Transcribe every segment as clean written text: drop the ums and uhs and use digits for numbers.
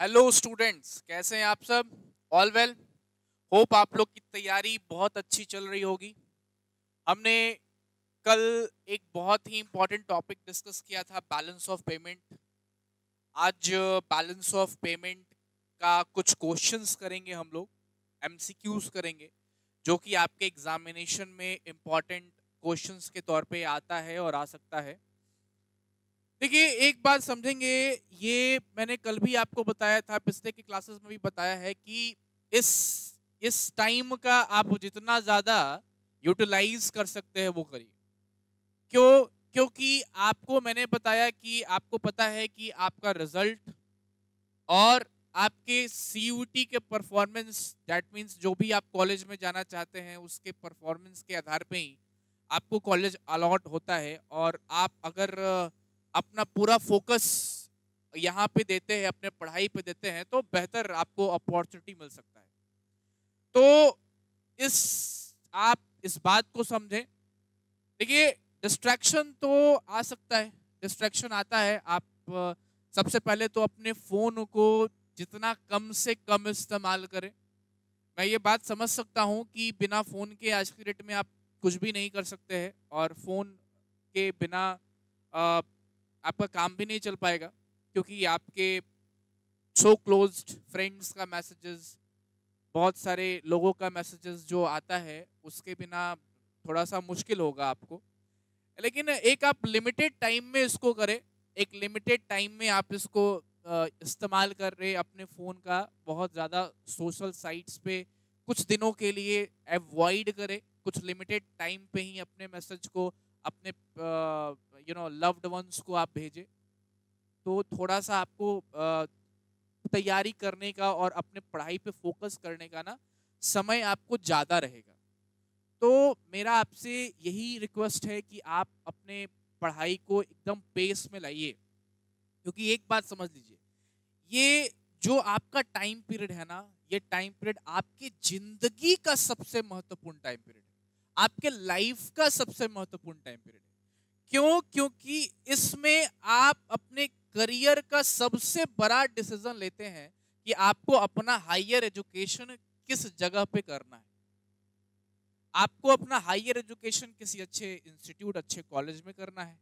Hello students, कैसे हैं आप सब? All well? होप आप लोग की तैयारी बहुत अच्छी चल रही होगी। हमने कल एक बहुत ही इंपॉर्टेंट टॉपिक डिस्कस किया था, बैलेंस ऑफ पेमेंट। आज बैलेंस ऑफ पेमेंट का कुछ क्वेश्चंस करेंगे हम लोग, एमसीक्यूज करेंगे, जो कि आपके एग्जामिनेशन में इंपॉर्टेंट क्वेश्चंस के तौर पे आता है और आ सकता है। देखिए, एक बात समझेंगे, ये मैंने कल भी आपको बताया था, पिछले की क्लासेस में भी बताया है कि इस इस टाइम का आप जितना ज्यादा यूटिलाइज कर सकते हैं वो करिए। क्यों? क्योंकि आपको मैंने बताया कि आपको पता है कि आपका रिजल्ट और आपके सीयूटी के परफॉर्मेंस, दैट मींस जो भी आप कॉलेज में जाना चाहते हैं उसके परफॉर्मेंस के आधार पे ही आपको कॉलेज अलॉट होता है। और आप अगर अपना पूरा फोकस यहाँ पे देते हैं, अपने पढ़ाई पे देते हैं, तो बेहतर आपको अपॉर्चुनिटी मिल सकता है। तो इस आप इस बात को समझें। देखिए, डिस्ट्रैक्शन तो आ सकता है, डिस्ट्रैक्शन आता है। आप सबसे पहले तो अपने फोन को जितना कम से कम इस्तेमाल करें। मैं ये बात समझ सकता हूँ कि बिना फोन के आज की डेट में आप कुछ भी नहीं कर सकते हैं, और फोन के बिना अ, आपका काम भी नहीं चल पाएगा, क्योंकि आपके सो क्लोज्ड फ्रेंड्स का मैसेजेस, बहुत सारे लोगों का मैसेजेस जो आता है, उसके बिना थोड़ा सा मुश्किल होगा आपको। लेकिन एक आप लिमिटेड टाइम में इसको करें। एक लिमिटेड टाइम में आप इसको इस्तेमाल कर रहे अपने फ़ोन का, बहुत ज़्यादा सोशल साइट्स पे कुछ दिनों के लिए अवॉइड करें। कुछ लिमिटेड टाइम पे ही अपने मैसेज को अपने लव्ड वंस को आप भेजें। तो थोड़ा सा आपको तैयारी करने का और अपने पढ़ाई पे फोकस करने का ना समय आपको ज़्यादा रहेगा। तो मेरा आपसे यही रिक्वेस्ट है कि आप अपने पढ़ाई को एकदम पेस में लाइए। क्योंकि एक बात समझ लीजिए, ये जो आपका टाइम पीरियड है ना, ये टाइम पीरियड आपकी जिंदगी का सबसे महत्वपूर्ण टाइम पीरियड है, आपके लाइफ का सबसे महत्वपूर्ण टाइम पीरियड है। क्यों? क्योंकि इसमें आप अपने करियर का सबसे बड़ा डिसीजन लेते हैं कि आपको अपना हायर एजुकेशन किस जगह पे करना है। आपको अपना हायर एजुकेशन किसी अच्छे इंस्टीट्यूट, अच्छे कॉलेज में करना है,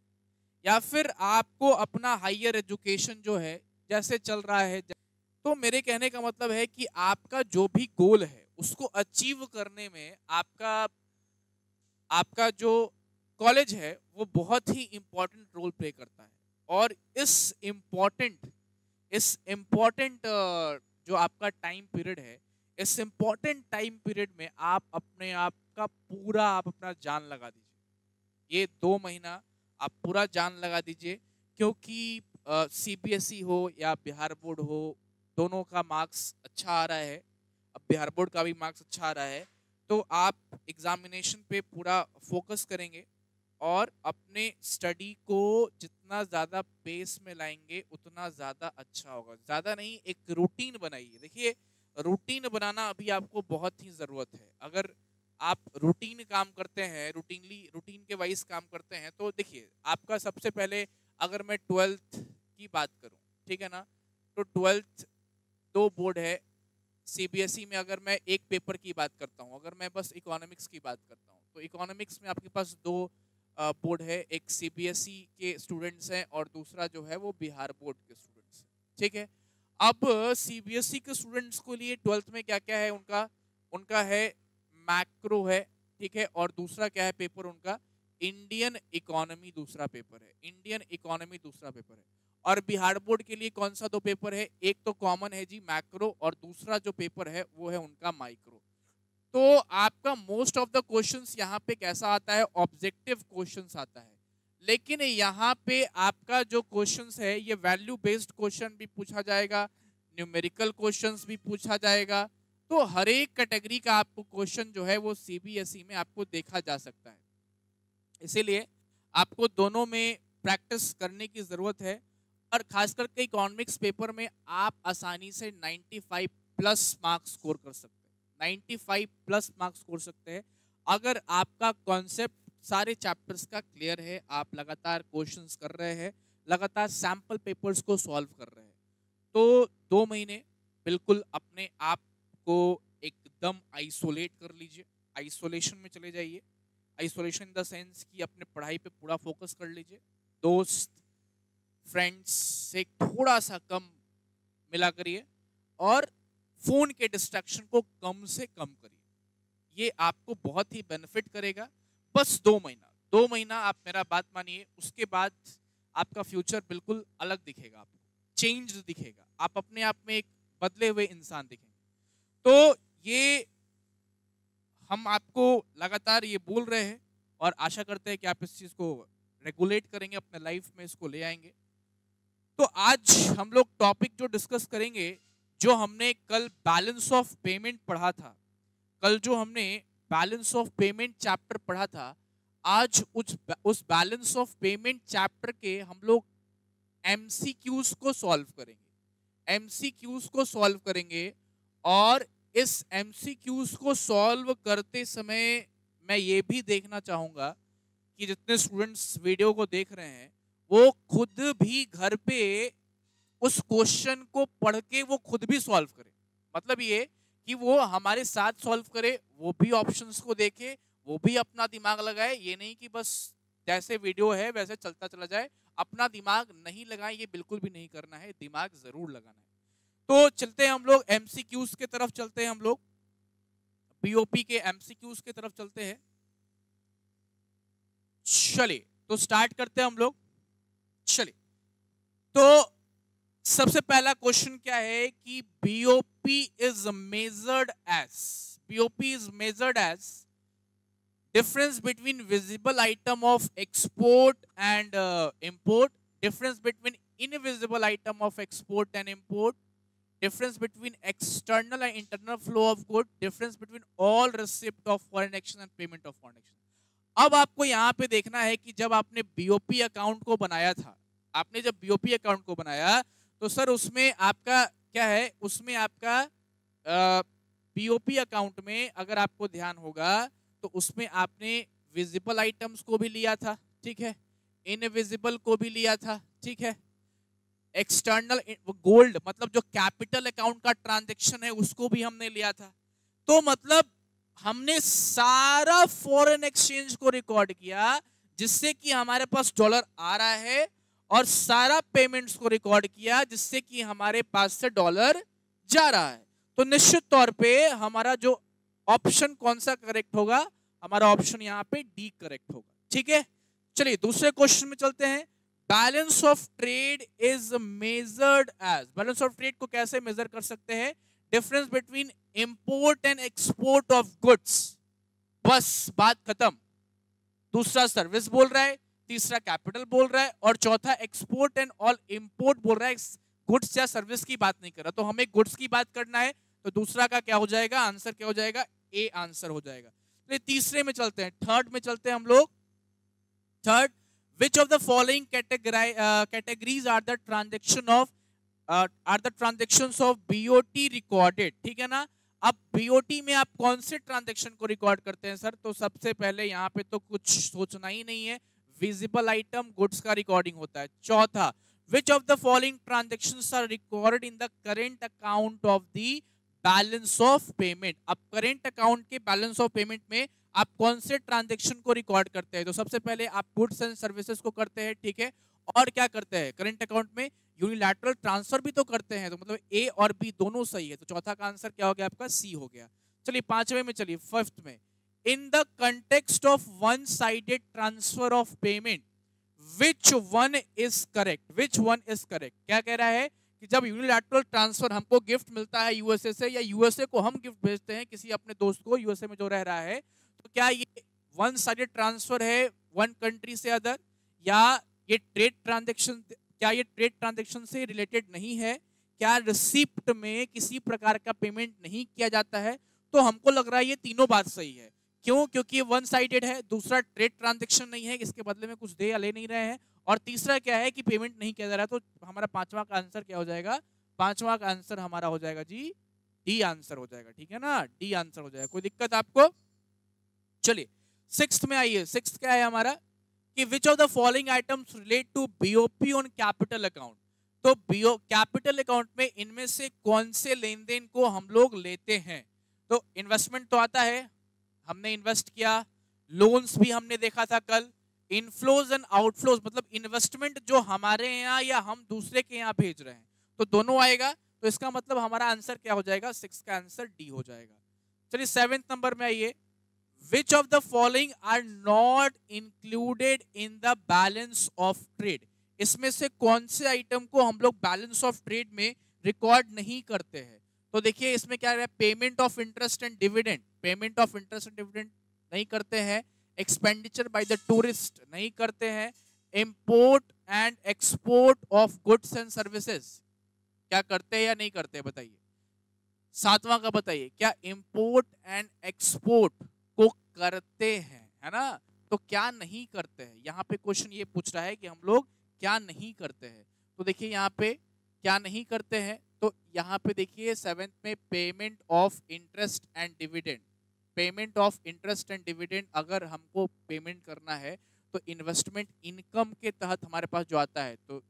या फिर आपको अपना हायर एजुकेशन जो है जैसे चल रहा है। तो मेरे कहने का मतलब है कि आपका जो भी गोल है उसको अचीव करने में आपका आपका जो कॉलेज है वो बहुत ही इंपॉर्टेंट रोल प्ले करता है। और इस इम्पोर्टेंट जो आपका टाइम पीरियड है, इस इम्पोर्टेंट टाइम पीरियड में आप अपने आप का पूरा आप अपना जान लगा दीजिए। ये 2 महीना आप पूरा जान लगा दीजिए। क्योंकि सीबीएसई हो या बिहार बोर्ड हो, दोनों का मार्क्स अच्छा आ रहा है। अब बिहार बोर्ड का भी मार्क्स अच्छा आ रहा है, तो आप एग्जामिनेशन पे पूरा फोकस करेंगे और अपने स्टडी को जितना ज़्यादा पेस में लाएंगे उतना ज़्यादा अच्छा होगा। ज़्यादा नहीं, एक रूटीन बनाइए। देखिए, रूटीन बनाना अभी आपको बहुत ही ज़रूरत है। अगर आप रूटीन काम करते हैं, रूटीन के वाइज काम करते हैं, तो देखिए आपका सबसे पहले, अगर मैं ट्वेल्थ की बात करूं, ठीक है ना, तो ट्वेल्थ 2 बोर्ड है। सीबीएसई में अगर मैं एक पेपर की बात करता हूं, अगर मैं बस इकोनॉमिक्स की बात करता हूं, तो इकोनॉमिक्स में आपके पास 2 बोर्ड है। एक सीबीएसई के स्टूडेंट्स हैं और दूसरा जो है वो बिहार बोर्ड के स्टूडेंट्स हैं। ठीक है। अब सीबीएसई के स्टूडेंट्स को लिए ट्वेल्थ में क्या क्या है उनका, उनका है मैक्रो है, ठीक है, और दूसरा क्या है पेपर उनका, इंडियन इकोनॉमी दूसरा पेपर है, इंडियन इकोनॉमी दूसरा पेपर है। और बिहार बोर्ड के लिए कौन सा 2 पेपर है? एक तो कॉमन है जी मैक्रो, और दूसरा जो पेपर है वो है उनका माइक्रो। तो आपका मोस्ट ऑफ द क्वेश्चंस यहाँ पे कैसा आता है? ऑब्जेक्टिव क्वेश्चंस आता है। लेकिन यहाँ पे आपका जो क्वेश्चंस है ये वैल्यू बेस्ड क्वेश्चन भी पूछा जाएगा, न्यूमेरिकल क्वेश्चंस भी पूछा जाएगा। तो हर एक कैटेगरी का आपको क्वेश्चन जो है वो सीबीएसई में आपको देखा जा सकता है। इसीलिए आपको दोनों में प्रैक्टिस करने की जरूरत है। और खास करके इकोनॉमिक्स पेपर में आप आसानी से 95 प्लस मार्क्स स्कोर कर सकते हैं। 95 प्लस मार्क्स स्कोर सकते हैं अगर आपका कॉन्सेप्ट सारे चैप्टर्स का क्लियर है, आप लगातार क्वेश्चंस कर रहे हैं, लगातार सैंपल पेपर्स को सॉल्व कर रहे हैं। तो 2 महीने बिल्कुल अपने आप को एकदम आइसोलेट कर लीजिए, आइसोलेशन में चले जाइए। आइसोलेशन इन द सेंस कि अपने पढ़ाई पे पूरा फोकस कर लीजिए, दोस्त फ्रेंड्स से थोड़ा सा कम मिला करिए और फोन के डिस्ट्रैक्शन को कम से कम करिए। ये आपको बहुत ही बेनिफिट करेगा। बस 2 महीना आप मेरा बात मानिए, उसके बाद आपका फ्यूचर बिल्कुल अलग दिखेगा, आपको चेंज दिखेगा, आप अपने आप में एक बदले हुए इंसान दिखेंगे। तो ये हम आपको लगातार ये बोल रहे हैं और आशा करते हैं कि आप इस चीज को रेगुलेट करेंगे, अपने लाइफ में इसको ले आएंगे। तो आज हम लोग टॉपिक जो डिस्कस करेंगे, जो हमने कल बैलेंस ऑफ पेमेंट पढ़ा था, कल जो हमने बैलेंस ऑफ पेमेंट चैप्टर पढ़ा था, आज उस बैलेंस ऑफ पेमेंट चैप्टर के हम लोग एमसीक्यूज को सॉल्व करेंगे, एमसीक्यूज को सॉल्व करेंगे। और इस एमसीक्यूज को सॉल्व करते समय मैं ये भी देखना चाहूंगा कि जितने स्टूडेंट्स वीडियो को देख रहे हैं वो खुद भी घर पे उस क्वेश्चन को पढ़ के वो खुद भी सॉल्व करे। मतलब ये कि वो हमारे साथ सॉल्व करे, वो भी ऑप्शंस को देखे, वो भी अपना दिमाग लगाए। ये नहीं कि बस जैसे वीडियो है वैसे चलता चला जाए, अपना दिमाग नहीं लगाए, ये बिल्कुल भी नहीं करना है, दिमाग जरूर लगाना है। तो चलते हैं हम लोग एमसीक्यूज के तरफ, चलते हैं हम लोग बीओपी के एमसीक्यूज के तरफ चलते हैं। चलिए तो स्टार्ट करते हैं हम लोग। चलिए तो सबसे पहला क्वेश्चन क्या है कि BOP is measured as, BOP is measured as difference between visible item of export and import, difference between invisible item of export and import, difference between external and internal flow of good, difference between all receipt of foreign exchange and payment of foreign exchange। अब आपको यहाँ पे देखना है कि जब आपने BOP account को बनाया था, आपने जब बीओपी अकाउंट को बनाया तो सर उसमें आपका क्या है, उसमें आपका बीओपी अकाउंट में अगर आपको ध्यान होगा तो उसमें आपने विजिबल आइटम्स को भी लिया था, ठीक है, इनविजिबल को भी लिया था, ठीक है, एक्सटर्नल गोल्ड मतलब जो कैपिटल अकाउंट का ट्रांजैक्शन है उसको भी हमने लिया था। तो मतलब हमने सारा फॉरेन एक्सचेंज को रिकॉर्ड किया जिससे कि हमारे पास डॉलर आ रहा है, और सारा पेमेंट्स को रिकॉर्ड किया जिससे कि हमारे पास से डॉलर जा रहा है। तो निश्चित तौर पे हमारा जो ऑप्शन कौन सा करेक्ट होगा, हमारा ऑप्शन यहाँ पे डी करेक्ट होगा, ठीक है। चलिए दूसरे क्वेश्चन में चलते हैं। Balance of trade is measured as, balance of trade को कैसे मेजर कर सकते हैं, difference between import and export of goods, बस बात खत्म। दूसरा सर्विस बोल रहा है, तीसरा कैपिटल बोल रहा है, और चौथा एक्सपोर्ट एंड ऑल इंपोर्ट बोल रहा है, गुड्स या सर्विस की बात नहीं कर रहा। तो हमें गुड्स की बात करना है, तो दूसरा का क्या हो जाएगा, आंसर क्या हो जाएगा, ए आंसर हो जाएगा। तो तीसरे में चलते हैं, थर्ड में चलते हैं हम लोग। Third, which of the following categories are the transactions of BOT recorded, ठीक है ना। अब बीओटी में आप कौन से ट्रांजेक्शन को रिकॉर्ड करते हैं सर, तो सबसे पहले यहाँ पे तो कुछ सोचना ही नहीं है, विजिबल आइटम गुड्स का रिकॉर्डिंग होता है। चौथा, which of the following transactions are recorded in the current account of the balance of payment. अब करेंट अकाउंट के बैलेंस ऑफ पेमेंट में आप कौन से ट्रांजैक्शन को रिकॉर्ड करते हैं, तो सबसे पहले आप गुड्स एंड सर्विसेज को करते हैं, ठीक है, और क्या करते हैं करेंट अकाउंट में, यूनिलैटरल ट्रांसफर भी तो करते हैं। तो मतलब ए और बी दोनों सही है, तो चौथा का आंसर क्या हो गया आपका, सी हो गया। चलिए पांचवें में चलिए, फिफ्थ में, in the context of one sided transfer of payment which one is correct, which one is correct. क्या कह रहा है कि जब यूनिलैटरल ट्रांसफर, हमको गिफ्ट मिलता है यूएसए से, या यूएसए को हम गिफ्ट भेजते हैं किसी अपने दोस्त को यूएसए में जो रह रहा है, तो क्या ये वन साइडेड ट्रांसफर है वन कंट्री से अदर, या ये ट्रेड ट्रांजैक्शन, क्या ये ट्रेड ट्रांजैक्शन से रिलेटेड नहीं है, क्या रिसिप्ट में किसी प्रकार का पेमेंट नहीं किया जाता है। तो हमको लग रहा है ये तीनों बात सही है। क्यों, क्योंकि ये वन साइडेड है, दूसरा ट्रेड ट्रांजैक्शन नहीं है, इसके बदले में कुछ दे या ले नहीं रहे हैं, और तीसरा क्या है कि पेमेंट नहीं किया जा रहा। तो हमारा पांचवा का आंसर क्या हो जाएगा, पांचवा का आंसर हमारा हो जाएगा जी डी आंसर हो जाएगा, ठीक है ना, डी आंसर हो जाएगा। कोई दिक्कत आपको। चलिए सिक्स्थ में आइए, सिक्स्थ क्या है हमारा कि which of the following items relate to BOP on capital account. तो कैपिटल अकाउंट में इनमें से कौन से लेन देन को हम लोग लेते हैं? तो इन्वेस्टमेंट तो आता है, हमने इन्वेस्ट किया, लोन्स भी हमने देखा था कल, इनफ्लोज एंड आउटफ्लोज मतलब इन्वेस्टमेंट जो हमारे यहाँ या हम दूसरे के यहाँ भेज रहे हैं, तो दोनों आएगा। तो इसका मतलब हमारा आंसर क्या हो जाएगा? 6 का आंसर डी हो जाएगा। चलिए 7th नंबर में आइए, which of the following are not included in the balance of trade? इसमें से कौन से आइटम को हम लोग बैलेंस ऑफ ट्रेड में रिकॉर्ड नहीं करते हैं? तो देखिए इसमें क्या है, payment of interest and dividend, payment of interest and dividend नहीं करते हैं, एक्सपेंडिचर बाय द टूरिस्ट नहीं करते हैं, import and export of goods and services क्या करते हैं या नहीं करते हैं बताइए। 7वां का बताइए, क्या इंपोर्ट एंड एक्सपोर्ट को करते हैं, है ना? तो क्या नहीं करते हैं, यहाँ पे क्वेश्चन ये पूछ रहा है कि हम लोग क्या नहीं करते हैं। तो देखिए यहाँ पे क्या नहीं करते हैं, तो यहाँ पे देखिए 7th में payment of interest and dividend, payment of interest and dividend अगर हमको पेमेंट करना है तो इन्वेस्टमेंट इनकम के तहत हमारे पास जो आता है, तो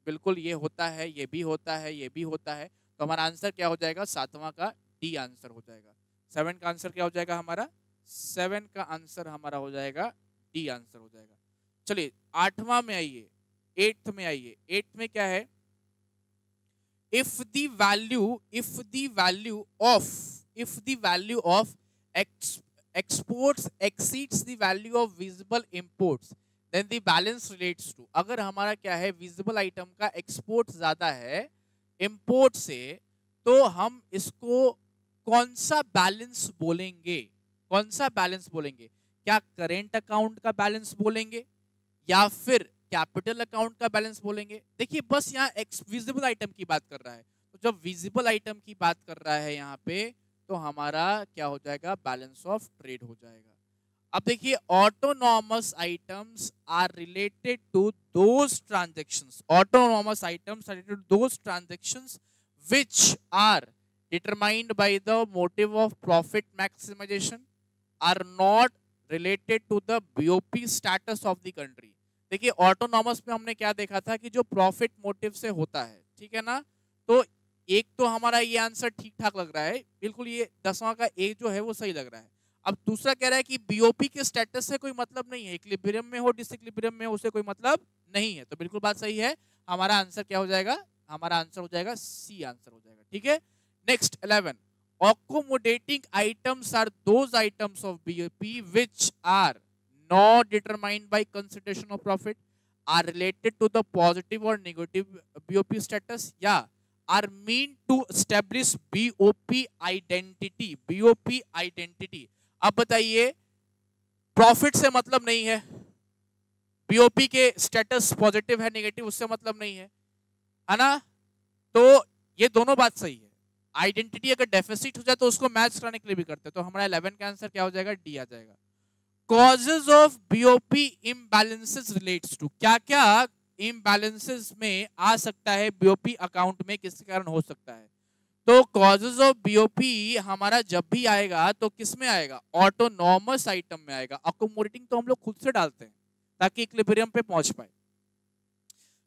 बिल्कुल ये होता है, ये भी होता है, ये भी होता है। तो हमारा आंसर क्या हो जाएगा? 7वां का डी आंसर हो जाएगा। 7 का आंसर क्या हो जाएगा हमारा? 7 का आंसर हमारा हो जाएगा डी आंसर हो जाएगा। चलिए 8वां में आइए, 8th में आइए। 8th में क्या है, if the value of exports exceeds the value of visible imports then the balance relates to, अगर हमारा क्या है, विजिबल आइटम का एक्सपोर्ट ज्यादा है इंपोर्ट से, तो हम इसको कौन सा बैलेंस बोलेंगे? कौन सा बैलेंस बोलेंगे? क्या करेंट अकाउंट का बैलेंस बोलेंगे या फिर कैपिटल अकाउंट का बैलेंस बोलेंगे? देखिए बस यहाँ विजिबल आइटम की बात कर रहा है, तो जब विजिबल आइटम की बात कर रहा है यहाँ पे, तो हमारा क्या हो जाएगा? बैलेंस ऑफ ट्रेड हो जाएगा। अब देखिए autonomous items are related to those transactions, autonomous items are related to those transactions which are determined by the motive of profit maximisation, are not related to the BOP status of the country. देखिए autonomous में हमने क्या देखा था कि जो profit motive से होता है, ठीक है ना? तो एक तो हमारा ये आंसर ठीक ठाक लग रहा है, बिल्कुल ये 10वां का ए जो है वो सही लग रहा है। अब दूसरा कह रहा है कि बीओपी के स्टेटस से कोई मतलब नहीं है, इक्विलिब्रियम में हो डिसइक्विलिब्रियम में हो, उससे कोई मतलब नहीं है, तो बिल्कुल बात सही है। हमारा आंसर क्या हो जाएगा? हमारा आंसर हो जाएगा सी आंसर हो जाएगा। ठीक है, next 11, accommodating items are those items of BOP which are not determined by consideration of profit, are related to the positive or negative BOP status, yeah, are meant to establish BOP identity, BOP identity। अब बताइए, profit से मतलब नहीं है, BOP के status positive है negative उससे मतलब नहीं है ना? तो ये दोनों बात सही है। आइडेंटिटी अगर डेफिसिट हो जाए तो उसको मैच कराने के लिए भी करते हैं, तो हमारा 11 का आंसर क्या हो जाएगा? डी आ जाएगा। Causes of BOP imbalances relates to, क्या क्या इम्बैलेंसेस में आ सकता है बीओपी अकाउंट में, किसके कारण हो सकता है? तो कॉजेज ऑफ बीओपी हमारा जब भी आएगा तो किस में आएगा? ऑटोनॉमस आइटम में आएगा। अकोमोडेटिंग तो हम लोग खुद से डालते हैं ताकि इक्विलिब्रियम पे पहुंच पाए।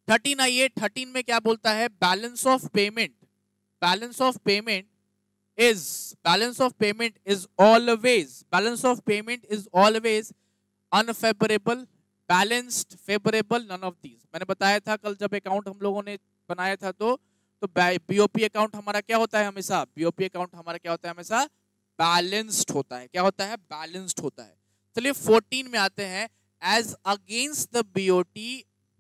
13 आइए, 13 में क्या बोलता है? Balance of payment, balance of payment is always unfavourable, balanced, favourable, none of these. मैंने बताया था कल जब अकाउंट हम लोगों ने बनाया था, तो बीओपी अकाउंट हमारा क्या होता है हमेशा? बीओपी अकाउंट हमारा क्या होता है हमेशा? बैलेंस्ड होता है। क्या होता है? बैलेंस्ड होता है। चलिए 14 में आते हैं, एज अगेंस्ट द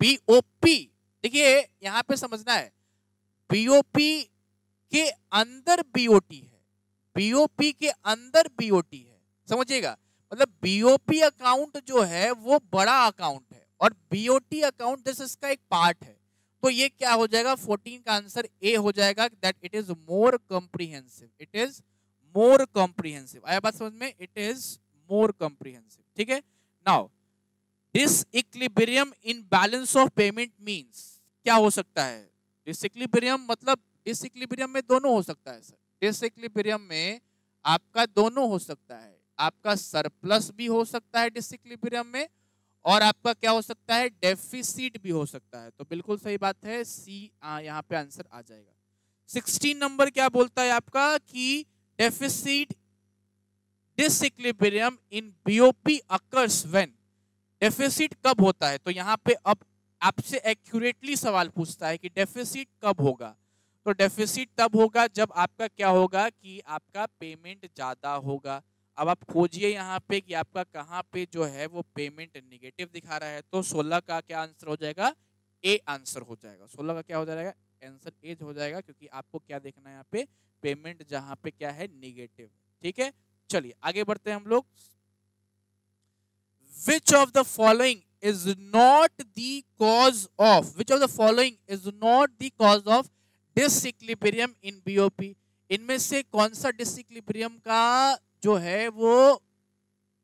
बीओपी। देखिए यहां पे समझना है, बीओपी के अंदर बीओटी है, बीओपी के अंदर बीओटी है, समझिएगा। मतलब बीओपी अकाउंट जो है वो बड़ा अकाउंट है और बीओटी अकाउंट जैसे इसका एक पार्ट है। तो ये क्या हो जाएगा? 14 का आंसर ए हो जाएगा, that it is more comprehensive, it is more comprehensive. आया बात समझ में? It is more comprehensive. ठीक है, now disequilibrium in balance of payment means क्या हो सकता है? डिसइक्विलिब्रियम मतलब डिसइक्विलिब्रियम में दोनों हो सकता है सर। डिसइक्विलिब्रियम में आपका दोनों हो सकता है, आपका सरप्लस भी हो सकता है डिसइक्विलिब्रियम में, और आपका क्या हो सकता है, डेफिसिट भी हो सकता है। तो बिल्कुल सही बात है, सी यहाँ पे आंसर आ जाएगा। 16 नंबर क्या बोलता है आपका कि deficit disequilibrium in BOP occurs when, deficit कब होता है। तो यहाँ पे अब आपसे एक्यूरेटली सवाल पूछता है कि डेफिसिट कब होगा। तो डेफिसिट तब होगा जब आपका क्या होगा कि आपका पेमेंट ज्यादा होगा। अब आप खोजिए यहाँ पे कि आपका कहाँ पे जो है वो पेमेंट निगेटिव दिखा रहा है। तो 16 का क्या आंसर हो जाएगा, ए आंसर हो जाएगा। 16 का क्या हो जाएगा, आंसर ए हो जाएगा, क्योंकि आपको क्या देखना है यहाँ पे, पेमेंट जहां पे क्या है, निगेटिव। ठीक है, चलिए आगे बढ़ते हैं हम लोग। Which of the following is not the cause of, which of the following is not the cause of disequilibrium in BOP? इनमें से कौन सा डिसइक्विलिब्रियम का जो है वो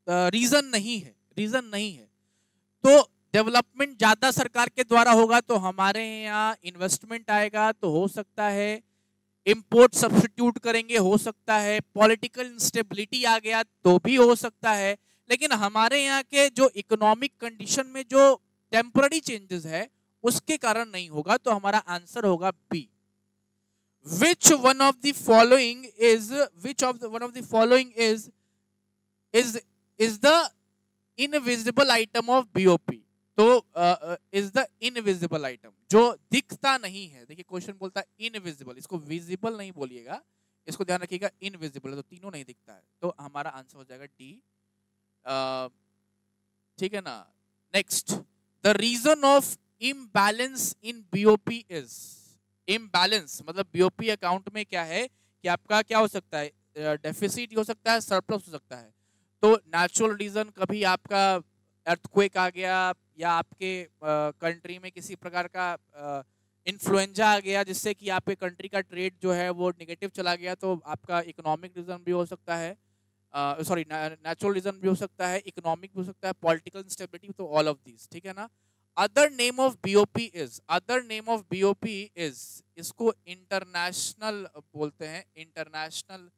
रीजन नहीं है, रीजन नहीं है। तो डेवलपमेंट ज्यादा सरकार के द्वारा होगा तो हमारे यहाँ इन्वेस्टमेंट आएगा, तो हो सकता है इंपोर्ट सब्स्टिट्यूट करेंगे, हो सकता है पॉलिटिकल इंस्टेबिलिटी आ गया तो भी हो सकता है। लेकिन हमारे यहाँ के जो इकोनॉमिक कंडीशन में जो टेम्पररी चेंजेस है उसके कारण नहीं होगा। तो हमारा आंसर होगा B. Which one of the following is, which of one of the following is the invisible item of BOP. तो इज द इनविजिबल आइटम, जो दिखता नहीं है। देखिए क्वेश्चन बोलता है इनविजिबल, इसको विजिबल नहीं बोलिएगा, इसको ध्यान रखिएगा, इनविजिबल है तो तीनों नहीं दिखता है। तो हमारा आंसर हो जाएगा डी। ठीक है ना। Next, the reason of imbalance in BOP is, imbalance मतलब बीओपी अकाउंट में क्या है कि आपका क्या हो सकता है, डेफिसिट हो सकता है, सरप्लस हो सकता है। तो नेचुरल रीजन, कभी आपका अर्थक्वेक आ गया, या आपके कंट्री में किसी प्रकार का इन्फ्लुएंजा आ गया जिससे कि आपके कंट्री का ट्रेड जो है वो नेगेटिव चला गया, तो आपका इकोनॉमिक रीजन भी हो सकता है, सॉरी नेचुरल रीजन भी हो सकता है, इकोनॉमिक भी हो सकता है, पॉलिटिकल इंस्टेबिलिटी, तो ऑल ऑफ दिस। ठीक है ना। Other name of BOP is, other name of BOP is, इसको इंटरनेशनल बोलते हैं, इंटरनेशनल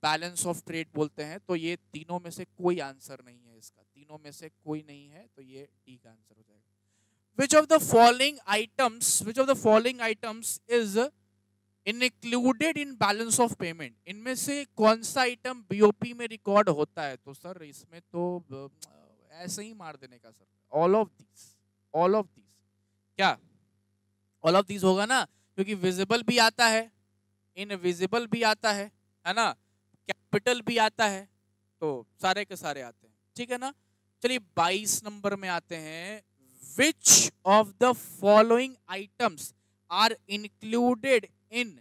बैलेंस ऑफ ट्रेड बोलते हैं। तो ये तीनों में से कोई आंसर नहीं है इसका, तीनों में से कोई नहीं है, तो ये डी का आंसर हो जाएगा। Which of the following items, which of the following items is included in balance of payment? इनमें से कौन सा आइटम बीओपी में रिकॉर्ड होता है? तो सर इसमें तो ऐसे ही मार देने का sir, all of this, all of this. क्या ऑल ऑफ दिस होगा ना, क्योंकि विजिबल भी आता है, इनविजिबल भी आता है ना, कैपिटल भी आता है, तो सारे के सारे आते हैं। ठीक है ना। चलिए 22 नंबर में आते हैं। Which of the following items are included in,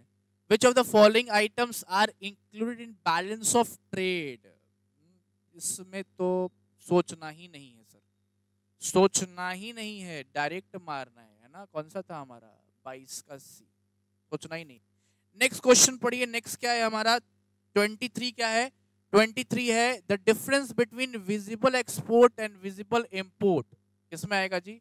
which of the following items are included in balance of trade? इसमें तो सोचना ही नहीं है सर, सोचना ही नहीं है, डायरेक्ट मारना है ना। कौन सा था हमारा 22 का सी, सोचना ही नहीं। नेक्स्ट क्वेश्चन पढ़िए, नेक्स्ट क्या है हमारा 23 क्या है, 23 है the difference between visible export and visible import. किसमें आएगा जी,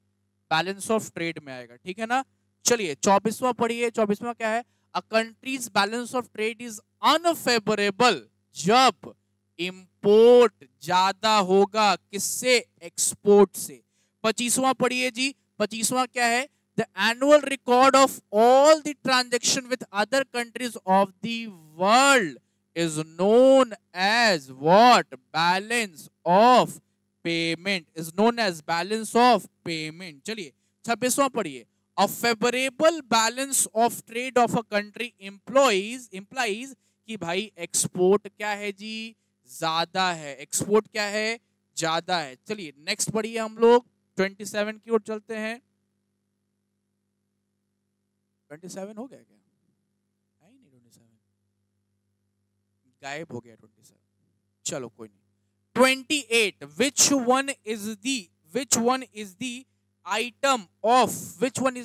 बैलेंस ऑफ ट्रेड में आएगा। ठीक है ना। चलिए 24वां पढ़िए, 24वां क्या है, a country's balance of trade is unfavourable जब इंपोर्ट ज्यादा होगा किससे, एक्सपोर्ट से। 25वां पढ़िए जी, 25वां क्या है, the annual record of all the transaction with other countries of the world is known as what, balance of payment, is known as balance of payment। चलिए 26वां पढ़िए, a favorable balance of trade of a country implies कि भाई export क्या है जी, ज्यादा है, export क्या है, ज्यादा है। चलिए नेक्स्ट पढ़िए हम लोग 27 की ओर चलते हैं। 27 हो गया क्या, गायब हो गया 27, चलो कोई नहीं। 28, which one is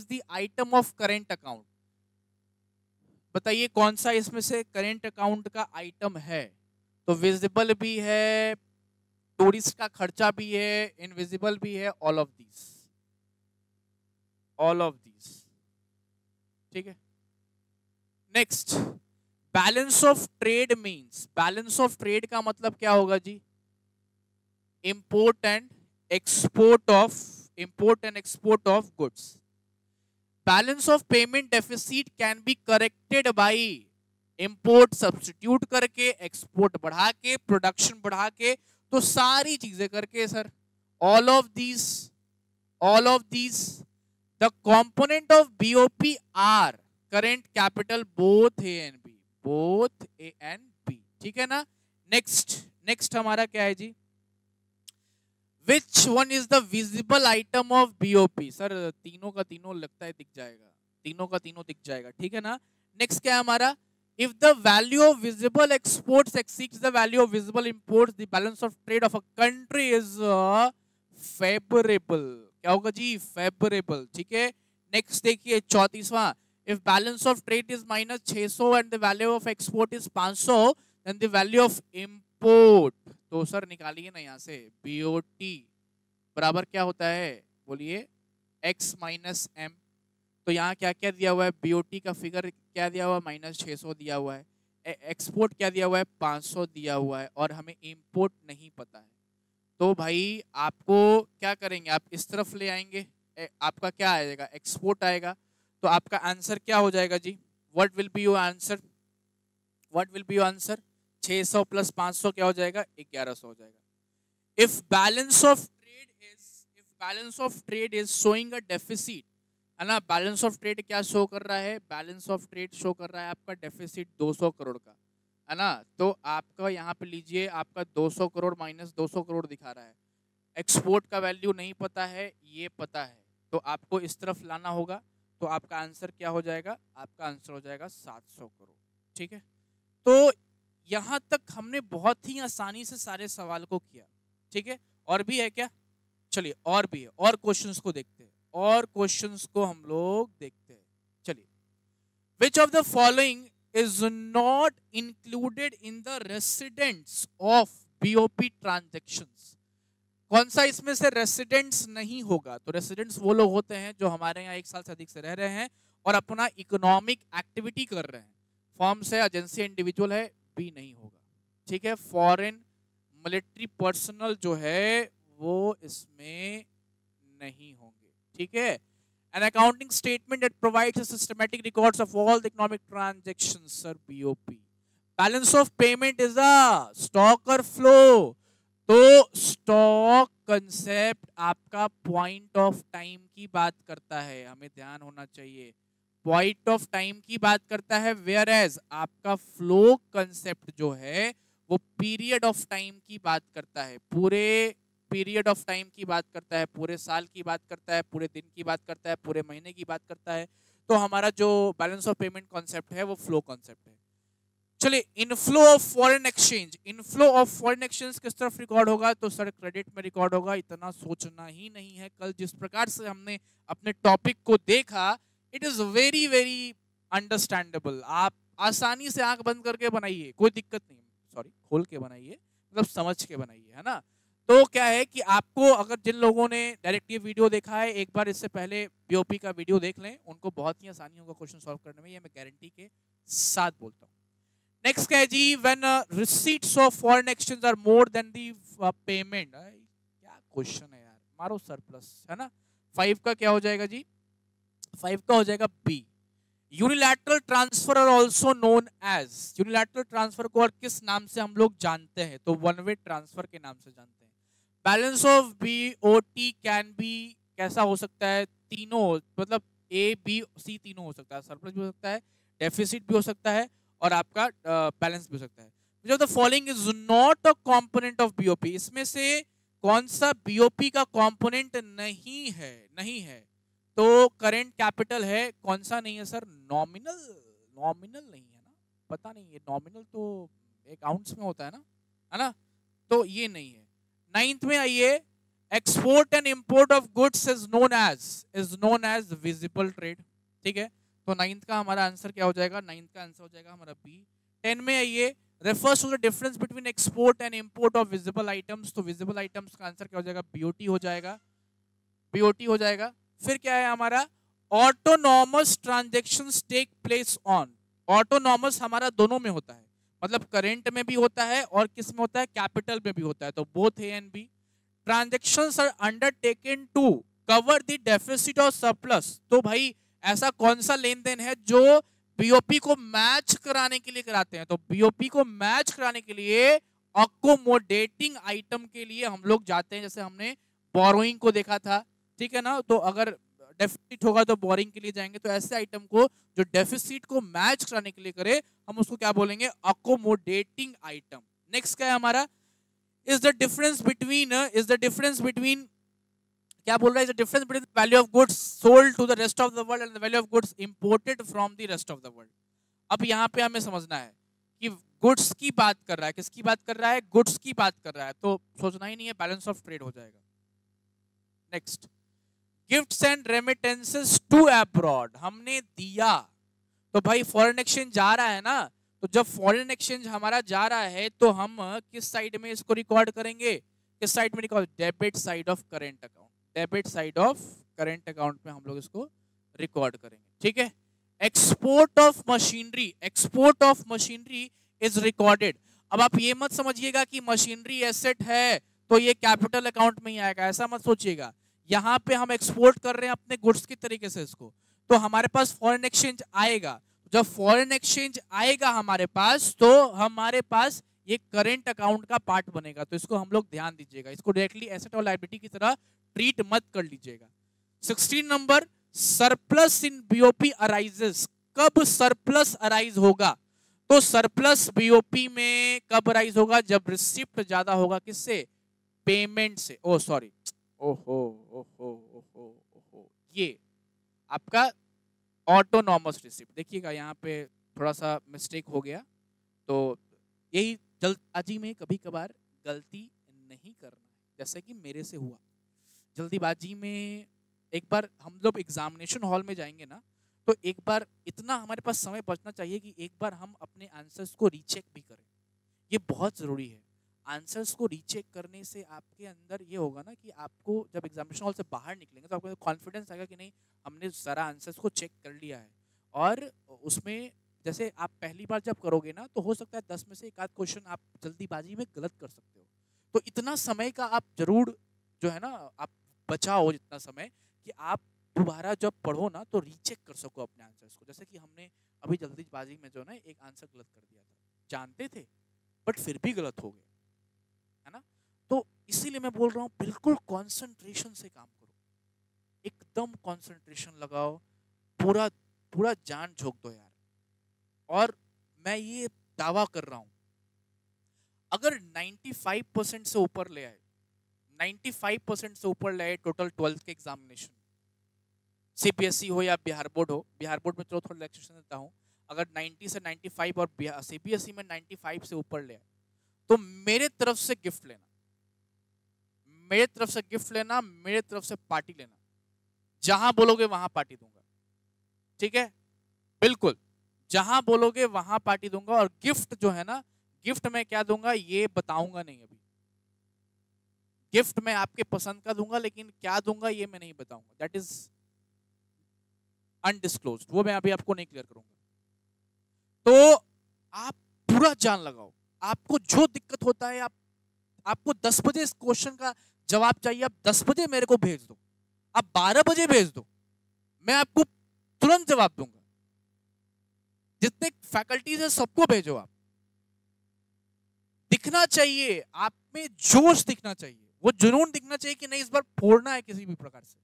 the item of current account? बताइए कौन सा इसमें से करेंट अकाउंट का आइटम है। तो विजिबल भी है, टूरिस्ट का खर्चा भी है, इनविजिबल भी है, all of this, all of this. ठीक है। Next, balance of trade means, balance of trade का मतलब क्या होगा जी, import and export of, import and export of goods. Balance of payment deficit can be corrected by import substitute करके, export बढ़ा के, प्रोडक्शन बढ़ा के, तो सारी चीजें करके sir. All of these the component of BOP are current capital both A and B, both A and B, ठीक है ना। नेक्स्ट हमारा क्या है जी, which one is the visible item of BOP। Sir तीनों का तीनों लगता है दिख जाएगा, तीनों का तीनों दिख जाएगा, ठीक है ना। नेक्स्ट क्या है हमारा, if the value of visible exports exceeds the value of visible imports, the balance of trade of a country is favorable। क्या होगा जी, favorable, ठीक है। नेक्स्ट देखिए 34वां, if balance of trade is minus 600 and the value of export is 500, then the value of import, तो sir निकालिए ना यहाँ से, BOT बराबर क्या होता है, बोलिए x माइनस m। तो यहाँ क्या क्या दिया हुआ है, BOT का फिगर क्या दिया हुआ है, -600 दिया हुआ है, एक्सपोर्ट क्या दिया हुआ है, 500 दिया हुआ है, और हमें इंपोर्ट नहीं पता है। तो भाई आपको क्या करेंगे, आप इस तरफ ले आएंगे, आपका क्या आएगा, एक्सपोर्ट आएगा, तो आपका आंसर क्या हो जाएगा जी, what will be your answer, what will be your answer, 600 plus 500 क्या हो जाएगा, 1100 हो जाएगा। If balance of trade is showing a deficit, है ना, बैलेंस ऑफ ट्रेड क्या शो कर रहा है, बैलेंस ऑफ ट्रेड शो कर रहा है आपका डेफिसिट 200 करोड़ का, है ना। तो आपका यहाँ पे लीजिए, आपका 200 करोड़ माइनस 200 करोड़ दिखा रहा है, एक्सपोर्ट का वैल्यू नहीं पता है, ये पता है, तो आपको इस तरफ लाना होगा, तो आपका आंसर क्या हो जाएगा, आपका आंसर हो जाएगा 700 करोड़, ठीक है। तो यहाँ तक हमने बहुत ही आसानी से सारे सवाल को किया, ठीक है। और भी है क्या, चलिए और भी है, और क्वेश्चंस को देखते हैं, और क्वेश्चंस को हम लोग देखते हैं, चलिए। विच of the following is not included in the residents of BOP transactions, कौन सा इसमें से रेसिडेंट्स नहीं होगा, तो रेसिडेंट्स वो लोग होते हैं जो हमारे यहाँ 1 साल से अधिक से रह रहे हैं और अपना इकोनॉमिक एक्टिविटी कर रहे हैं, फर्म्स है, एजेंसी, इंडिविजुअल है, भी नहीं होगा, ठीक है। फॉरेन मिलिट्री पर्सनल जो है वो इसमें नहीं होंगे, ठीक है। An accounting statement that provides a systematic records of all the economic transactions, sir, BOP. Balance of payment is a stock or flow, तो स्टॉक कंसेप्ट आपका पॉइंट ऑफ टाइम की बात करता है, हमें ध्यान होना चाहिए, पॉइंट ऑफ टाइम की बात करता है, वेयर एज आपका फ्लो कंसेप्ट जो है वो पीरियड ऑफ टाइम की बात करता है, पूरे पीरियड ऑफ टाइम की बात करता है, पूरे साल की बात करता है, पूरे दिन की बात करता है, पूरे महीने की बात करता है। तो हमारा जो बैलेंस ऑफ पेमेंट कॉन्सेप्ट है वो फ्लो कॉन्सेप्ट है। चलिए, inflow of foreign exchange, inflow of foreign exchange किस तरफ रिकॉर्ड होगा, तो सर क्रेडिट में रिकॉर्ड होगा, इतना सोचना ही नहीं है। कल जिस प्रकार से हमने अपने टॉपिक को देखा, it is very very understandable, आप आसानी से आंख बंद करके बनाइए, कोई दिक्कत नहीं, सॉरी खोल के बनाइए, मतलब समझ के बनाइए, है ना। तो क्या है कि आपको, अगर जिन लोगों ने डायरेक्ट ये वीडियो देखा है, एक बार इससे पहले BOP का वीडियो देख लें, उनको बहुत ही आसानी होगा क्वेश्चन सॉल्व करने में, ये मैं गारंटी के साथ बोलता हूँ। नेक्स्ट क्या है जी, when receipts of foreign exchange are more than the payment, क्या क्वेश्चन है यार, मारो सरप्लस, है ना। 5 का क्या हो जाएगा जी, 5 का हो जाएगा B। Unilateral transfer are also known as, unilateral transfer को और किस नाम से हम लोग जानते हैं, तो वन वे ट्रांसफर के नाम से जानते हैं। Balance of BOT can be कैसा हो सकता है, तीनों, मतलब A, B, C तीनों हो सकता है, सरप्लस भी हो सकता है, डेफिसिट भी हो सकता है, और आपका बैलेंस भी हो सकता है। जो the following is not a component of BOP, इसमें से कौन सा BOP का कंपोनेंट नहीं है, नहीं है, तो करेंट कैपिटल है, कौन सा नहीं है सर, नॉमिनल, नॉमिनल नहीं है ना, पता नहीं, ये नॉमिनल तो अकाउंट्स में होता है ना, तो ये नहीं है। 9th में आइए, export and import of goods is known as visible trade, ठीक है। तो 9th का हमारा आंसर क्या हो जाएगा, 9th का आंसर हो जाएगा हमारा B। 10 में आइए, refers to the difference between export and import of visible items, तो विजिबल आइटम्स का आंसर क्या हो जाएगा, BOT हो जाएगा, BOT हो जाएगा। फिर क्या है हमारा, autonomous transactions take place on, autonomous हमारा दोनों में होता है, मतलब करेंट में भी होता है और किस में होता है, कैपिटल में भी होता है, तो both A and B। Transactions are undertaken to cover the deficit और सरप्लस। तो भाई ऐसा कौन सा लेन देन है जो बीओपी को मैच कराने के लिए कराते हैं? तो बीओपी को मैच कराने के लिए अकोमोडेटिंग आइटम के लिए हम लोग जाते हैं, जैसे हमने बोरोइंग को देखा था, ठीक है ना। तो अगर डेफिसिट होगा तो बोरिंग के लिए जाएंगे। तो ऐसे आइटम को जो डेफिसिट को मैच कराने के लिए करे, हम उसको क्या बोलेंगे? Accommodating item. नेक्स्ट क्या है हमारा? इज द डिफरेंस बिटवीन क्या बोल रहा है? Difference between value of goods sold to the rest of the world and the value of goods imported from the rest of the world. अब यहाँ पे हमें समझना है कि गुड्स की बात कर रहा है, किसकी बात कर रहा है? गुड्स की बात कर रहा है, तो सोचना ही नहीं है, बैलेंस ऑफ ट्रेड हो जाएगा। Next, gifts and remittances to abroad, हमने दिया, तो भाई फॉरेन एक्सचेंज जा रहा है ना। तो जब फॉरेन एक्सचेंज हमारा जा रहा है तो हम किस साइड में इसको रिकॉर्ड करेंगे? किस साइड में record? Debit side of current account. Debit side of current account में हम लोग इसको रिकॉर्ड करेंगे, ठीक है। Export of machinery is recorded. अब आप ये मत समझिएगा कि मशीनरी एसेट है तो ये कैपिटल अकाउंट में ही आएगा, ऐसा मत सोचिएगा। यहाँ पे हम एक्सपोर्ट कर रहे हैं अपने गुड्स की तरीके से इसको, तो हमारे पास फॉरेन एक्सचेंज आएगा। जब फॉरेन एक्सचेंज आएगा हमारे पास, तो हमारे पास ये करेंट अकाउंट का पार्ट बनेगा। तो इसको हम लोग ध्यान दीजिएगा, इसको डायरेक्टली एसेट और लायबिलिटी की तरह ट्रीट मत कर लीजिएगा। 16 नंबर, सरप्लस इन बीओपी अराइजेस। कब सरप्लस अराइज होगा? तो सरप्लस बीओपी में कब अराइज होगा? जब रिसिप्ट ज्यादा होगा, किससे? पेमेंट से। ओ सॉरी, ओहो ओहो ओहो ओहो, ये आपका ऑटोनॉमस रिसिप्ट। देखिएगा यहाँ पे थोड़ा सा मिस्टेक हो गया, तो यही जल्दबाजी में कभी कभार गलती नहीं करना है, जैसे कि मेरे से हुआ। जल्दीबाजी में एक बार हम लोग एग्जामिनेशन हॉल में जाएंगे ना, तो एक बार इतना हमारे पास समय बचना चाहिए कि एक बार हम अपने आंसर्स को रीचेक भी करें। ये बहुत ज़रूरी है। आंसर्स को रीचेक करने से आपके अंदर ये होगा ना कि आपको जब एग्जामिनेशन हॉल से बाहर निकलेंगे तो आपको कॉन्फिडेंस आएगा कि नहीं, हमने सारा आंसर्स को चेक कर लिया है। और उसमें जैसे आप पहली बार जब करोगे ना, तो हो सकता है 10 में से एक आध क्वेश्चन आप जल्दीबाजी में गलत कर सकते हो। तो इतना समय का आप जरूर जो है ना, आप बचाओ जितना समय, कि आप दोबारा जब पढ़ो ना तो रीचेक कर सको अपने आंसर्स को। जैसे कि हमने अभी जल्दीबाजी में जो है ना एक आंसर गलत कर दिया था, जानते थे बट फिर भी गलत हो गया, है ना। तो इसीलिए मैं बोल रहा हूँ, बिल्कुल कंसंट्रेशन से काम करो, एकदम कंसंट्रेशन लगाओ, पूरा पूरा जान झोंक दो यार। और मैं ये दावा कर रहा हूँ, अगर 95% से ऊपर ले आए, 95% से ऊपर ले आए टोटल 12th के एग्जामिनेशन, सीबीएसई हो या बिहार बोर्ड हो, बिहार बोर्ड में चलो थोड़ा रिलैक्सेशन देता हूँ, अगर 90 से 95 और सीबीएसई में 95 से ऊपर ले आए, तो मेरे तरफ से गिफ्ट लेना, मेरे तरफ से गिफ्ट लेना, मेरे तरफ से पार्टी लेना। जहां बोलोगे वहां पार्टी दूंगा, ठीक है, बिल्कुल जहां बोलोगे वहां पार्टी दूंगा। और गिफ्ट जो है ना, गिफ्ट में क्या दूंगा ये बताऊंगा नहीं अभी। गिफ्ट में आपके पसंद का दूंगा, लेकिन क्या दूंगा ये मैं नहीं बताऊंगा, दैट इज अनडिस्क्लोज्ड, वो मैं अभी आपको नहीं क्लियर करूंगा। तो आप पूरा जान लगाओ, आपको जो दिक्कत होता है, आपको 10 बजे इस क्वेश्चन का जवाब चाहिए, आप 10 बजे मेरे को भेज दो, आप 12 बजे भेज दो, मैं आपको तुरंत जवाब दूंगा। जितने फैकल्टीज है सबको भेजो। आप दिखना चाहिए, आप में जोश दिखना चाहिए, वो जुनून दिखना चाहिए कि नहीं इस बार फोड़ना है किसी भी प्रकार से।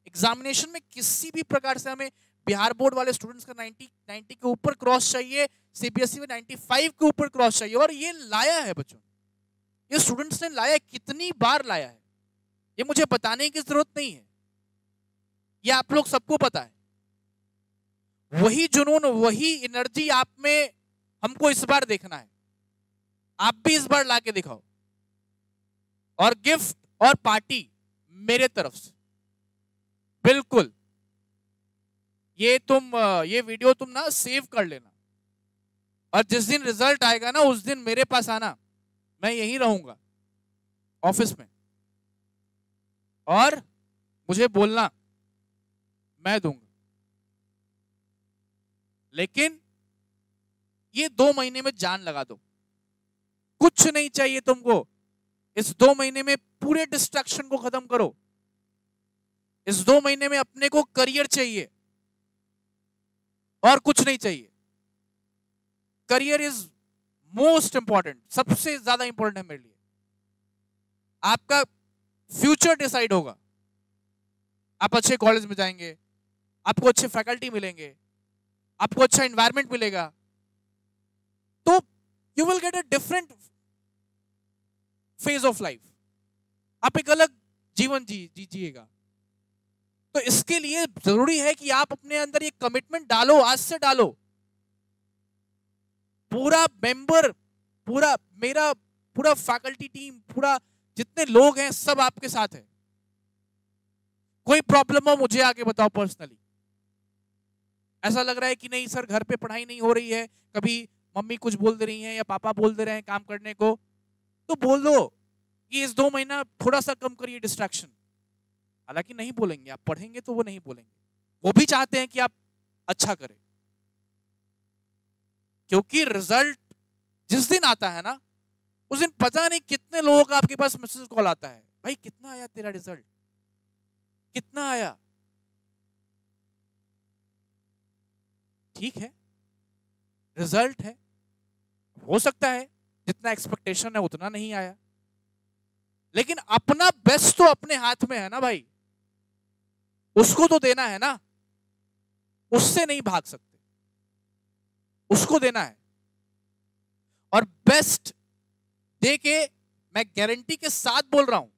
एग्जामिनेशन में किसी भी प्रकार से हमें बिहार बोर्ड वाले स्टूडेंट्स का 90 के ऊपर क्रॉस चाहिए, सीबीएसई में 95 के ऊपर क्रॉस चाहिए। और ये लाया है बच्चों, ये स्टूडेंट्स ने लाया, कितनी बार लाया है ये मुझे बताने की जरूरत नहीं है, ये आप लोग सबको पता है। वही जुनून, वही एनर्जी आप में हमको इस बार देखना है, आप भी इस बार लाके दिखाओ। और गिफ्ट और पार्टी मेरे तरफ से, बिल्कुल। ये वीडियो तुम ना सेव कर लेना, और जिस दिन रिजल्ट आएगा ना उस दिन मेरे पास आना, मैं यहीं रहूंगा ऑफिस में, और मुझे बोलना, मैं दूंगा। लेकिन ये 2 महीने में जान लगा दो, कुछ नहीं चाहिए तुमको। इस 2 महीने में पूरे डिस्ट्रैक्शन को खत्म करो। इस 2 महीने में अपने को करियर चाहिए और कुछ नहीं चाहिए। करियर इज मोस्ट इंपॉर्टेंट, सबसे ज्यादा इंपॉर्टेंट है मेरे लिए। आपका फ्यूचर डिसाइड होगा। आप अच्छे कॉलेज में जाएंगे, आपको अच्छे फैकल्टी मिलेंगे, आपको अच्छा एनवायरनमेंट मिलेगा, तो you will get a different phase of life. आप एक अलग जीवन जिएगा। तो इसके लिए जरूरी है कि आप अपने अंदर ये कमिटमेंट डालो, आज से डालो। पूरा मेंबर, पूरा मेरा पूरा फैकल्टी टीम, पूरा जितने लोग हैं सब आपके साथ है। कोई प्रॉब्लम हो मुझे आके बताओ पर्सनली। ऐसा लग रहा है कि नहीं सर घर पे पढ़ाई नहीं हो रही है, कभी मम्मी कुछ बोल दे रही हैं या पापा बोल दे रहे हैं काम करने को, तो बोल दो कि इस 2 महीना थोड़ा सा कम करिए डिस्ट्रैक्शन। हालांकि नहीं बोलेंगे, आप पढ़ेंगे तो वो नहीं बोलेंगे, वो भी चाहते हैं कि आप अच्छा करें। क्योंकि रिजल्ट जिस दिन आता है ना, उस दिन पता नहीं कितने लोगों का आपके पास मैसेज कॉल आता है, भाई कितना आया तेरा रिजल्ट, कितना आया। ठीक है, रिजल्ट है, हो सकता है जितना एक्सपेक्टेशन है उतना नहीं आया, लेकिन अपना बेस्ट तो अपने हाथ में है ना भाई, उसको तो देना है ना, उससे नहीं भाग सकते, उसको देना है। और बेस्ट दे के मैं गारंटी के साथ बोल रहा हूं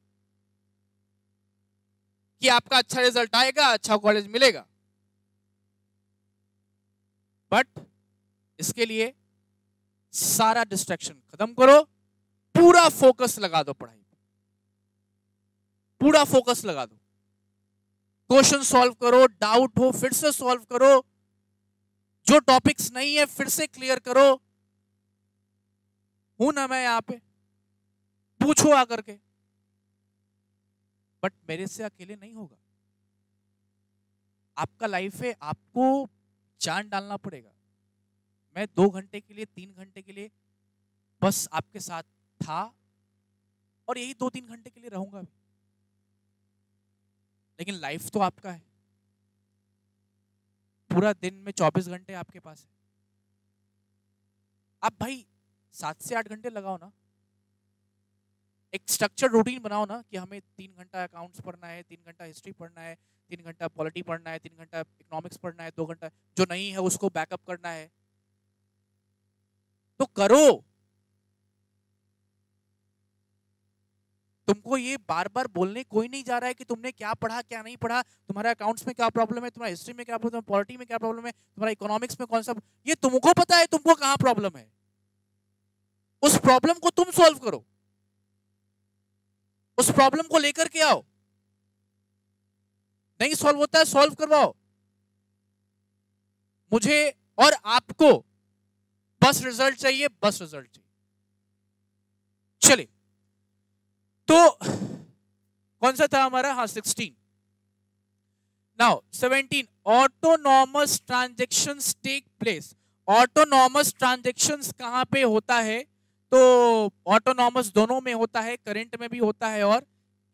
कि आपका अच्छा रिजल्ट आएगा, अच्छा कॉलेज मिलेगा। बट इसके लिए सारा डिस्ट्रैक्शन खत्म करो, पूरा फोकस लगा दो पढ़ाई पे, पूरा फोकस लगा दो। क्वेश्चन सॉल्व करो, डाउट हो फिर से सॉल्व करो, जो टॉपिक्स नहीं है फिर से क्लियर करो। हूं ना मैं यहां पे, पूछो आकर के। बट मेरे से अकेले नहीं होगा, आपका लाइफ है, आपको जान डालना पड़ेगा। मैं 2 घंटे के लिए 3 घंटे के लिए बस आपके साथ था और यही 2-3 घंटे के लिए रहूंगा भी, लेकिन लाइफ तो आपका है, पूरा दिन में 24 घंटे आपके पास है। आप भाई 7 से 8 घंटे लगाओ ना, एक स्ट्रक्चर रूटीन बनाओ ना कि हमें 3 घंटा अकाउंट्स पढ़ना है, 3 घंटा हिस्ट्री पढ़ना है, 3 घंटा पॉलिटी पढ़ना है, 3 घंटा इकोनॉमिक्स पढ़ना है, 2 घंटा जो नहीं है उसको बैकअप करना है, तो करो। तुमको ये बार बार बोलने कोई नहीं जा रहा है कि तुमने क्या पढ़ा क्या नहीं पढ़ा, तुम्हारे अकाउंट्स में क्या प्रॉब्लम है, तुम्हारा हिस्ट्री में क्या प्रॉब्लम है, पॉलिटी में क्या प्रॉब्लम है, तुम्हारा इकोनॉमिक्स में कौन सा, ये तुमको पता है तुमको कहां प्रॉब्लम है। उस प्रॉब्लम को तुम सॉल्व करो, उस प्रॉब्लम को लेकर के आओ। नहीं सॉल्व होता है सॉल्व करवाओ। मुझे और आपको बस रिजल्ट चाहिए, बस रिजल्ट चाहिए। चलिए, तो कौन सा था हमारा, हाँ 16। Now 17, autonomous transactions take place. Autonomous transactions कहां पे होता है, तो ऑटोनॉमस दोनों में होता है, करंट में भी होता है और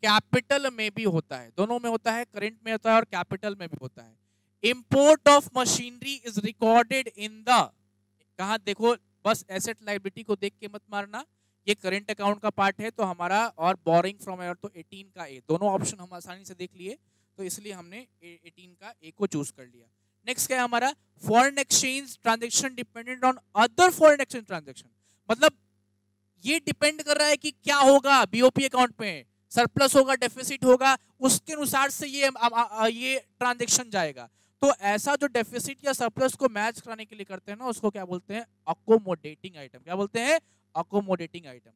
कैपिटल में भी होता है, दोनों में होता है, करंट में होता है और कैपिटल में भी होता है। Import of machinery is recorded in the, कहां देखो, बस एसेट लायबिलिटी को देख के मत मारना, ये करंट अकाउंट का पार्ट है तो हमारा, और बोरिंग फ्रॉम एयर तो 18 का ए, दोनों ऑप्शन हम आसानी से देख लिए, तो इसलिए हमने 18 का ए को चूज कर लिया। नेक्स्ट क्या है हमारा, foreign exchange transaction dependent on other foreign exchange transaction. मतलब ये डिपेंड कर रहा है कि क्या होगा बीओपी अकाउंट में, सरप्लस होगा, डेफिसिट होगा, उसके अनुसार से ये ट्रांजैक्शन जाएगा। तो ऐसा जो डेफिसिट या सरप्लस को मैच कराने के लिए करते हैं ना, उसको क्या बोलते हैं, अकोमोडेटिंग आइटम। क्या बोलते हैं, अकोमोडेटिंग आइटम।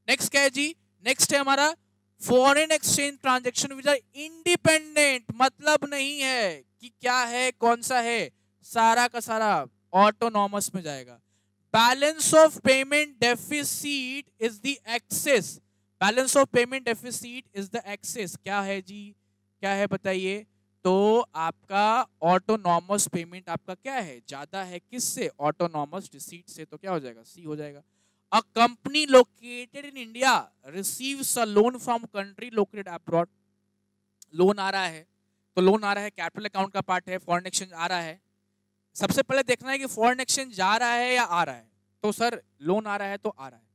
नेक्स्ट क्या है जी, नेक्स्ट है हमारा foreign exchange transaction which are independent, मतलब नहीं है कि क्या है कौन सा है, सारा का सारा ऑटोनॉमस में जाएगा। Balance of payment deficit is the excess, balance of payment deficit is the excess. क्या है जी, क्या है बताइए, तो आपका ऑटोनॉमस पेमेंट आपका क्या है, ज्यादा है किससे, ऑटोनॉमस रिसीट से, तो क्या हो जाएगा, सी हो जाएगा। A company located in India receives a loan from country located abroad. Loan आ रहा है तो लोन आ रहा है, कैपिटल अकाउंट का पार्ट है, फॉरेन एक्सचेंज आ रहा है। सबसे पहले देखना है कि फॉरेन एक्सचेंज जा रहा है या आ रहा है। तो सर लोन आ रहा है तो आ रहा है।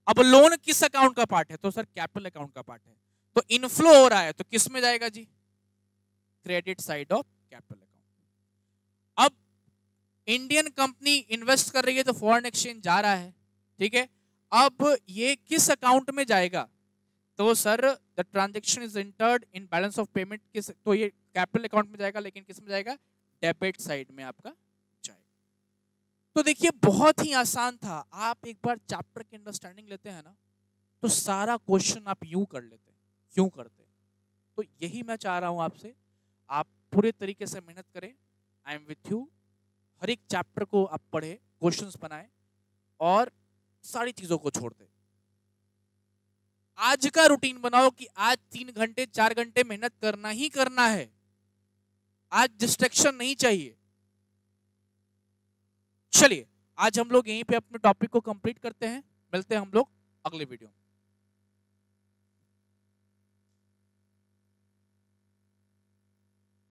अब लोन किस अकाउंट का पार्ट है? तो सर कैपिटल अकाउंट का पार्ट है। तो इनफ्लो हो रहा है तो किस में जाएगा जी? Credit side of capital account. अब इंडियन कंपनी इन्वेस्ट कर रही है तो फॉरेन एक्सचेंज जा रहा है, ठीक है। अब ये किस अकाउंट में जाएगा? तो sir the transaction is entered in balance of payment, किस, तो ये कैपिटल अकाउंट में जाएगा, लेकिन किस में जाएगा? डेबिट साइड में आपका जाएगा। तो देखिए बहुत ही आसान था। आप एक बार चैप्टर की अंडरस्टैंडिंग लेते हैं ना तो सारा क्वेश्चन आप यूं कर लेते, क्यों करते। तो यही मैं चाह रहा हूं आपसे, आप पूरे तरीके से मेहनत करें। I am with you. हर एक चैप्टर को आप पढ़े, क्वेश्चंस बनाएं और सारी चीजों को छोड़ दें। आज का रूटीन बनाओ कि आज 3 घंटे 4 घंटे मेहनत करना ही करना है। आज डिस्ट्रैक्शन नहीं चाहिए। चलिए आज हम लोग यहीं पे अपने टॉपिक को कंप्लीट करते हैं। मिलते हैं हम लोग अगले वीडियो में।